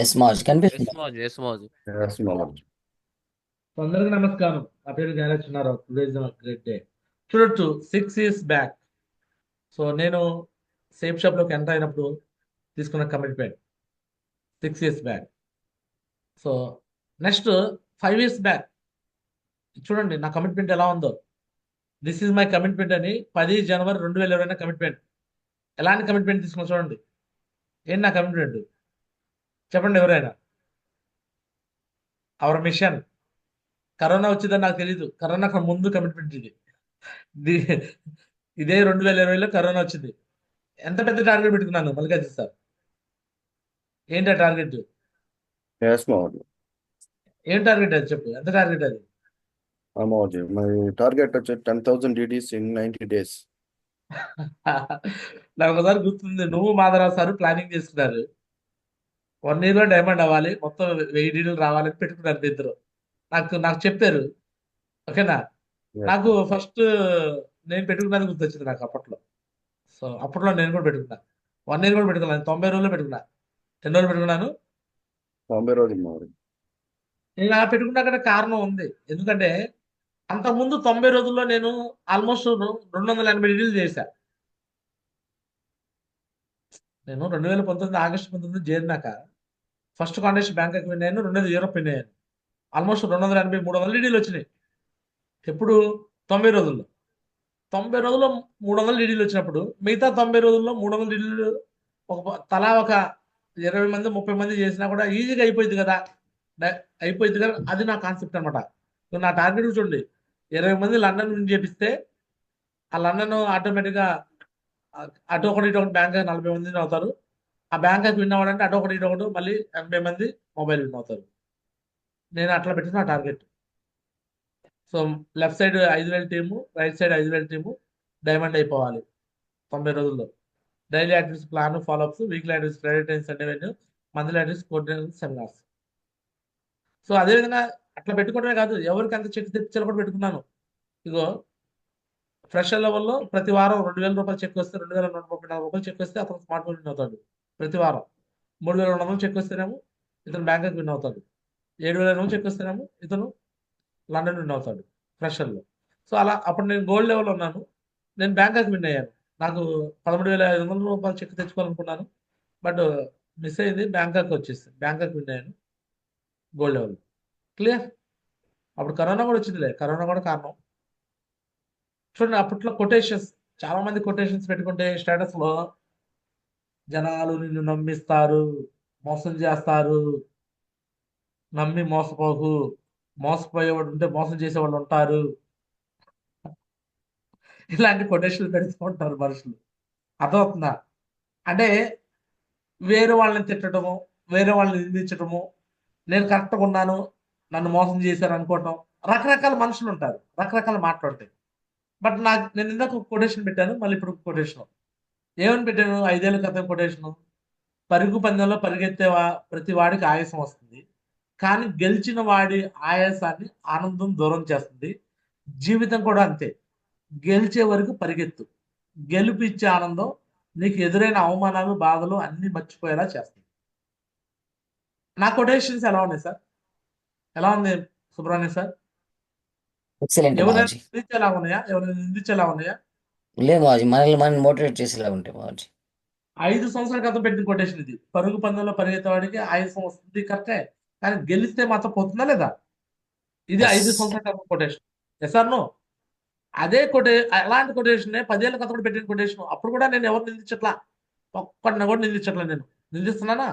Yes Maaz yes కనిపిస్తుంది. మోజ్ yes మోజ్ Yes, Manoj. అందరికి నమస్కారం. నా పేరు Gnaneswara Rao. Today is great day. చూడొచ్చు 6 years బ్యాక్. సో నేను సేఫ్ షాప్ లోకి ఎంటర్ అయినప్పుడు తీసుకున్న commitment 6 years back. So next 5 years back చూడండి నా కమిట్మెంట్ ఎలా ఉందో. దిస్ ఈజ్ మై కమిట్మెంట్ అని 10 జనవరి 2020 కమిట్మెంట్. ఎలాంటి కమిట్మెంట్ తీసుకున్నా చూడండి. ఏంటి నా కమిట్మెంట్ చెప్పండి ఎవరైనా. Hour machine. కరోనా వచ్చిందని నాకు తెలియదు. కరోనా ముందు కమిట్మెంట్ ఇది. ది- ఇదే 2020లో కరోనా వచ్చింది. ఎంత పెద్ద టార్గెట్ పెట్టుకున్నాను మల్లికార్జున సార్. ఏంటి ఆ టార్గెట్? Yes, Manoj. ఏం టార్గెట్ అది చెప్పు, ఎంత టార్గెట్ అది? Manoj, my target వచ్చి 10,000 DDs in 90 days. నాకు ఒకసారి గుర్తుంది, నువ్వు మాధవరావు సార్ ప్లానింగ్ చేసుకున్నారు 1 year లో డైమండ్ అవ్వాలి, మొత్తం 1000 డీలు రావాలని పెట్టుకున్నారు మీ ఇద్దరు. నాకు నాకు చెప్పారు. ఓకేనా. Yes, నాకు Manoj. ఫస్ట్ నేను పెట్టుకున్నది గుర్తొచ్చింది నాకు అప్పట్లో. సో అప్పట్లో నేను కూడా పెట్టుకున్నా. 1 year కూడా పెట్టుకున్నాను, 90 రోజుల్లో పెట్టుకున్నా. ఎన్ని రోజులు పెట్టుకున్నాను? బాంబే రోజు Manoj. నేను అలా పెట్టుకున్నా కారణం ఉంది. ఎందుకంటే అంతకుముందు 90 రోజుల్లో నేను ఆల్మోస్ట్ 280 డీలు చేశా. నేను 2019 ఆగస్టు 19 చేరినాక ఫస్ట్ కాంటెస్ట్ బ్యాంకాక్ విన్ అయ్యాను, రెండోది యూరోప్ విన్ అయ్యాను. ఆల్మోస్ట్ 280 300 డీలు వచ్చినాయి. ఎప్పుడు? 90 రోజుల్లో. 90 రోజుల్లో 300 డీలు వచ్చినప్పుడు మిగతా 90 రోజుల్లో 300 డీలు తలా ఒక 20 మంది 30 మంది చేసినా కూడా ఈజీగా అయిపోయింది కదా. అయిపోయింది కదా, అది నా కాన్సెప్ట్ అనమాట. నా టార్గెట్ చూడండి, 20 మంది లండన్ నుంచి చేపిస్తే ఆ లండన్ ఆటోమేటిక్గా అటు ఒకటి ఇటు ఒకటి బ్యాంక్ 40 మంది అవుతారు. ఆ బ్యాంక్ విన్ అవ్వాలంటే అటు ఒకటి ఇటు ఒకటి మళ్ళీ 80 మంది మొబైల్ విన్ అవుతారు. నేను అట్లా పెట్టిన target. So left side 5,000 team, right side 5,000 team diamond అయిపోవాలి 90 రోజుల్లో. Daily activities plan follow-ups, weekly activities credit and Sunday venue, monthly activities coordination seminars. So అదేవిధంగా అట్లా పెట్టుకోవడమే కాదు, ఎవరికి ఎంత చెక్ తెప్పించాలో కూడా పెట్టుకున్నాను. ఇగో ఫ్రెషర్ లెవెల్లో ప్రతి వారం 2,000 రూపాయలు చెక్ వస్తే, 2,134 రూపాయలు చెక్ వస్తే అతను స్మార్ట్ ఫోన్ విన్ అవుతాడు ప్రతి వారం. 3,200 చెక్ వస్తేనేమో ఇతను బ్యాంకాక్ విన్ అవుతాడు. 7,000 చెక్ వస్తేనేమో ఇతను లండన్ విన్ అవుతాడు ఫ్రెషర్లో. సో అలా అప్పుడు నేను గోల్డ్ లెవెల్ ఉన్నాను. నేను బ్యాంకాక్ విన్ అయ్యాను. నాకు 13,500 రూపాయలు చెక్ తెచ్చుకోవాలనుకున్నాను. బట్ మిస్ అయింది, బ్యాంకాక్ వచ్చేసి బ్యాంకాక్ విన్ అయ్యాను గోల్డ్ లెవెల్. క్లియర్. అప్పుడు కరోనా కూడా వచ్చిందిలే, కరోనా కూడా కారణం. చూడండి అప్పట్లో కొటేషన్స్, చాలా మంది కొటేషన్స్ పెట్టుకుంటే స్టేటస్ లో జనాలు నిన్ను నమ్మిస్తారు, మోసం చేస్తారు, నమ్మి మోసపోకు, మోసపోయేవాడు ఉంటే మోసం చేసేవాళ్ళు ఉంటారు. ఇలాంటి కొటేషన్లు పెడుతూ ఉంటారు మనుషులు. అర్థమవుతుందా? అంటే వేరే వాళ్ళని తిట్టడము, వేరే వాళ్ళని నిందించడము, నేను కరెక్ట్గా ఉన్నాను, నన్ను మోసం చేశారు అనుకోవటం. రకరకాల మనుషులు ఉంటారు, రకరకాల మాట్లాడతాయి. బట్ నేను ఇందాక ఒక కొటేషన్ పెట్టాను, మళ్ళీ ఇప్పుడు ఒక కొటేషన్. ఏమని పెట్టాను? 5 ఏళ్ల క్రితం కొటేషను. పరుగు పందెంలో పరిగెత్తే ప్రతి వాడికి ఆయాసం వస్తుంది, కానీ గెలిచిన వాడి ఆయాసాన్ని ఆనందం దూరం చేస్తుంది. జీవితం కూడా అంతే. గెలిచే వరకు పరిగెత్తు, గెలుపు ఇచ్చే ఆనందం నీకు ఎదురైన అవమానాలు బాధలు అన్ని మర్చిపోయేలా చేస్తుంది. నా కొటేషన్స్ ఎలా ఉన్నాయి సార్? ఎలా ఉంది సుబ్రహ్మణ్యం సార్? ఎక్సలెంట్ ఎవరైనా మాజ్. నిందించేలా ఉన్నాయా? ఎవరైనా నిందించేలా ఉన్నాయా? లేదు మాజ్, మనల్ని మనం మోటివేట్ చేసేలా ఉంటాయి మాజ్. 5 సంవత్సరాల క్రితం పెట్టిన కొటేషన్ ఇది. పరుగు పందెంలో పరిగెత్తే వాడికి ఆయాసం వస్తుంది, కరెక్టే. కానీ గెలిస్తే మాత్రం పోతుందా లేదా? ఇది ఎస్. 5 సంవత్సరాల క్రితం కొటేషన్. Yes are no? అదే అలాంటి కొటేషన్ 10 ఏళ్ల క్రితం కూడా పెట్టిన కొటేషన్. అప్పుడు కూడా నేను ఎవరు నిందించట్లా, ఒక్కడిని కూడా నిందించట్లా. నేను నిందిస్తున్నానా?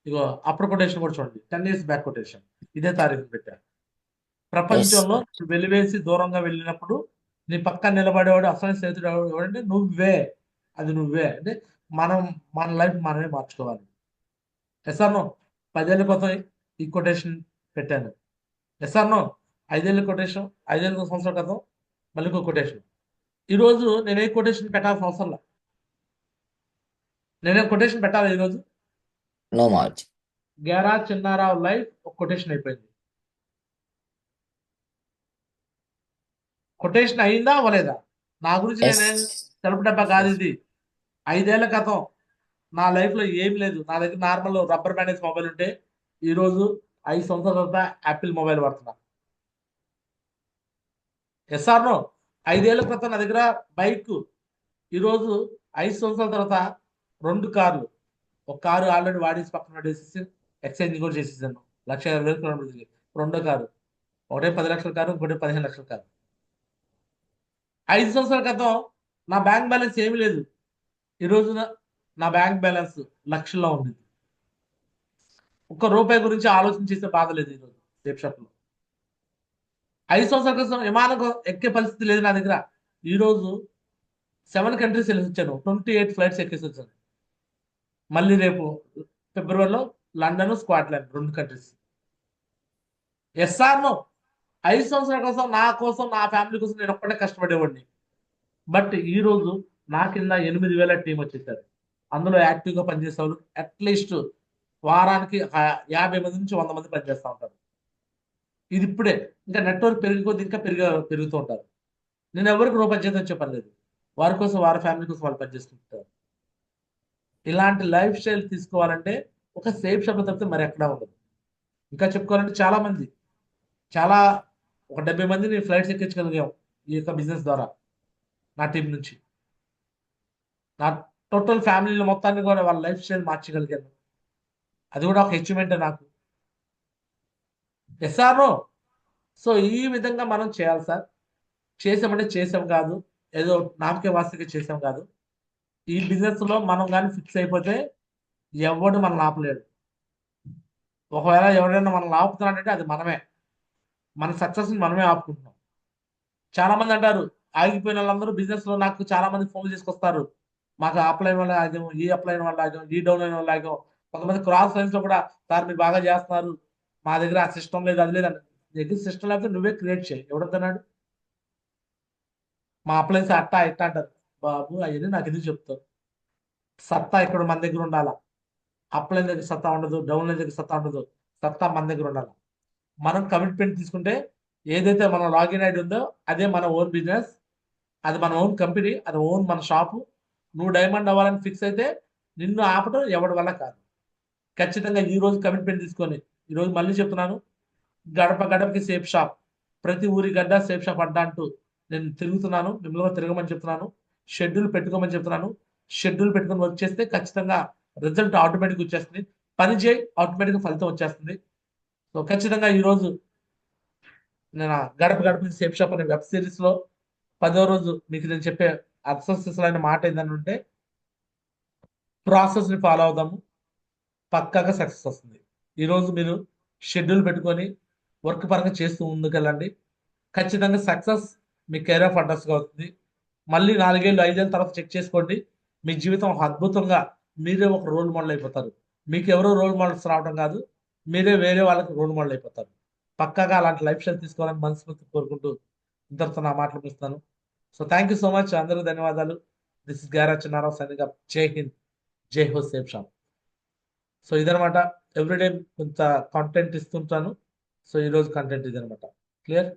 ఇగో అప్పుడు కొటేషన్ కూడా చూడండి, 10 years బ్యాక్ కొటేషన్. ఇదే తారీఖు పెట్టాను. ఎస్. ప్రపంచంలో నువ్వు వెలివేసి దూరంగా వెళ్ళినప్పుడు నీ పక్కన నిలబడేవాడు అసలు స్నేహితుడు ఎవడంటే నువ్వే. అది నువ్వే అంటే మనం మన లైఫ్ మనమే మార్చుకోవాలి. Yes are no? 10 ఏళ్ల క్రితం ఈ కొటేషన్ పెట్టాను. Yes are no? 5 ఏళ్ళ కొటేషన్, 5 సంవత్సరాల క్రితం మళ్ళీ ఇంకో కొటేషన్. ఈరోజు నేనే కొటేషన్ పెట్టాల్సిన అవసరం లేదు. నేనే కొటేషన్ పెట్టాలి ఈరోజు. నో మాజ్. గేరా చిన్నారావు లైఫ్ ఒక కొటేషన్ అయిపోయింది. కొటేషన్ అయిందా అవ్వలేదా? నా గురించి ఎస్. నేనేం తలుపు డబ్బా కాదు ఇది. 5 ఏళ్ల క్రితం నా లైఫ్లో ఏం లేదు. నా దగ్గర నార్మల్ రబ్బర్ బ్యాండేజ్ మొబైల్ ఉంటే ఈరోజు 5 సంవత్సరాల తర్వాత యాపిల్ మొబైల్ వాడుతున్నా. Yes or no? 5 ఏళ్ల క్రితం నా దగ్గర బైక్, ఈరోజు 5 సంవత్సరాల తర్వాత 2 కార్లు. ఒక కారు ఆల్రెడీ వాడేసి పక్కన పడేసేసి ఎక్స్చేంజ్ కూడా చేసేసాను. 1,50,000 కిలోమీటర్లు తిరిగి. రెండో కారు, ఒకటే 10 లక్షల కారు, ఇంకోటి 15 లక్షల కారు. 5 సంవత్సరాల క్రితం నా బ్యాంక్ బ్యాలెన్స్ ఏమీ లేదు. ఈ రోజున నా బ్యాంక్ బ్యాలెన్స్ లక్షల్లో ఉంది. ఒక్క రూపాయి గురించి ఆలోచన చేసే బాధ లేదు ఈరోజు రేపు షాప్లో. 5 సంవత్సరాల క్రితం విమానం ఎక్కే పరిస్థితి లేదు నా దగ్గర. ఈరోజు 7 కంట్రీస్ వెళ్ళి వచ్చాను. 28 ఫ్లైట్స్ ఎక్కేసి వచ్చాను. మళ్ళీ రేపు ఫిబ్రవరిలో London, Scotland 2 countries. Yes or no? 5 సంవత్సరాల కోసం నా కోసం, నా ఫ్యామిలీ కోసం నేను ఒక్కడే కష్టపడేవాడిని. బట్ ఈరోజు నా కింద 8,000 టీం వచ్చేసారు. అందులో యాక్టివ్గా పనిచేసే వాళ్ళు అట్లీస్ట్ వారానికి 50 మంది నుంచి 100 మంది పనిచేస్తూ ఉంటారు. ఇది ఇప్పుడే, ఇంకా నెట్వర్క్ పెరిగిపోతే ఇంకా పెరుగుతూ ఉంటారు. నేను ఎవరికి రూపాయి జీతం చెప్పలేదు. వారి కోసం, వారి ఫ్యామిలీ కోసం వాళ్ళు పనిచేస్తుంటారు. ఇలాంటి లైఫ్ స్టైల్ తీసుకోవాలంటే ఒక సేఫ్ షాప్ తప్పితే మరి ఎక్కడా ఉండదు. ఇంకా చెప్పుకోవాలంటే చాలా ఒక 70 మందిని ఫ్లైట్స్ ఎక్కించగలిగాం ఈ యొక్క బిజినెస్ ద్వారా నా టీం నుంచి. నా టోటల్ ఫ్యామిలీలో మొత్తాన్ని కూడా వాళ్ళ లైఫ్ స్టైల్ మార్చగలిగాను. అది కూడా ఒక అచీవ్మెంటే నాకు. SR no? సో ఈ విధంగా మనం చేయాలి సార్. చేసామంటే చేసాం కాదు, ఏదో నామకే వాస్తవిక చేసాం కాదు. ఈ బిజినెస్లో మనం కానీ ఫిక్స్ అయిపోతే ఎవడు మనల్ని ఆపలేడు. ఒకవేళ ఎవరైనా మనల్ని ఆపుతున్నాడంటే అది మనమే. మన సక్సెస్ని మనమే ఆపుకుంటున్నాం. చాలా మంది అంటారు, ఆగిపోయిన వాళ్ళందరూ బిజినెస్లో నాకు చాలా మంది ఫోన్లు చేసుకొస్తారు. మాకు అప్లైన్ వల్ల ఆగాం, ఈ అప్లైన్ వల్ల ఆగాం, ఈ డౌన్ అయిన వల్ల ఆగాం. కొంతమంది క్రాస్ లైన్స్లో కూడా సార్ మీరు బాగా చేస్తున్నారు, మా దగ్గర ఆ సిస్టమ్ లేదు, అది లేదు. దగ్గర సిస్టమ్ లేకపోతే నువ్వే క్రియేట్ చేయి. ఎవడన్నాడు? మా అప్లైన్స్ అట్టా ఇట్టా అంటారు. బాబు అవన్నీ నాకు ఎందుకు చెప్తావు? సత్తా ఇక్కడ మన దగ్గర ఉండాలా. అప్లైన్ దగ్గర సత్తా ఉండదు, డౌన్ లైన్ దగ్గర సత్తా ఉండదు. సత్తా మన దగ్గర ఉండాలి. మనం కమిట్మెంట్ తీసుకుంటే ఏదైతే మన లాగిన్ ఐడి ఉందో అదే మన ఓన్ బిజినెస్, అది మన ఓన్ కంపెనీ, అది ఓన్ మన షాపు. నువ్వు డైమండ్ అవ్వాలని ఫిక్స్ అయితే నిన్ను ఆపడం ఎవరి వల్ల కాదు. ఖచ్చితంగా ఈ రోజు కమిట్మెంట్ తీసుకొని, ఈరోజు మళ్ళీ చెప్తున్నాను, గడప గడపకి సేఫ్ షాప్, ప్రతి ఊరి గడ్డ సేఫ్ షాప్ అడ్డా అంటూ నేను తిరుగుతున్నాను. మిమ్మల్ని తిరగమని చెప్తున్నాను. షెడ్యూల్ పెట్టుకోమని చెప్తున్నాను. షెడ్యూల్ పెట్టుకొని వర్క్ చేస్తే ఖచ్చితంగా రిజల్ట్ ఆటోమేటిక్ వచ్చేస్తుంది. పని చేయి, ఆటోమేటిక్గా ఫలితం వచ్చేస్తుంది. సో ఖచ్చితంగా ఈరోజు నేను గడప గడపకి సేఫ్ షాప్ అనే వెబ్ సిరీస్లో 10వ రోజు మీకు నేను చెప్పే అసలు మాట ఏంటని ఉంటే, ప్రాసెస్ని ఫాలో అవుదాము, పక్కాగా సక్సెస్ వస్తుంది. ఈరోజు మీరు షెడ్యూల్ పెట్టుకొని వర్క్ పరంగా చేస్తూ ముందుకెళ్ళండి. ఖచ్చితంగా సక్సెస్ మీ కెరీర్ ఆఫ్ అడ్రస్గా అవుతుంది. మళ్ళీ 4 ఏళ్ళు 5 ఏళ్ళ తర్వాత చెక్ చేసుకోండి. మీ జీవితం అద్భుతంగా మీరే ఒక రోల్ మోడల్ అయిపోతారు. మీకు ఎవరో రోల్ మోడల్స్ రావడం కాదు, మీరే వేరే వాళ్ళకి రోల్ మోడల్ అయిపోతారు. పక్కాగా అలాంటి లైఫ్ స్టైల్ తీసుకోవాలని మనస్ఫూర్తి కోరుకుంటూ ఇంతటితో నా మాటలు ముగిస్తున్నాను. So thank you so much. అందరూ ధన్యవాదాలు. This is Gyara Chinnarao signing up. Jai Hind, Jai Ho safe shop. So ఇదనమాట, ఎవ్రీడే కొంత కంటెంట్ ఇస్తుంటాను. సో ఈరోజు కంటెంట్ ఇదనమాట. క్లియర్?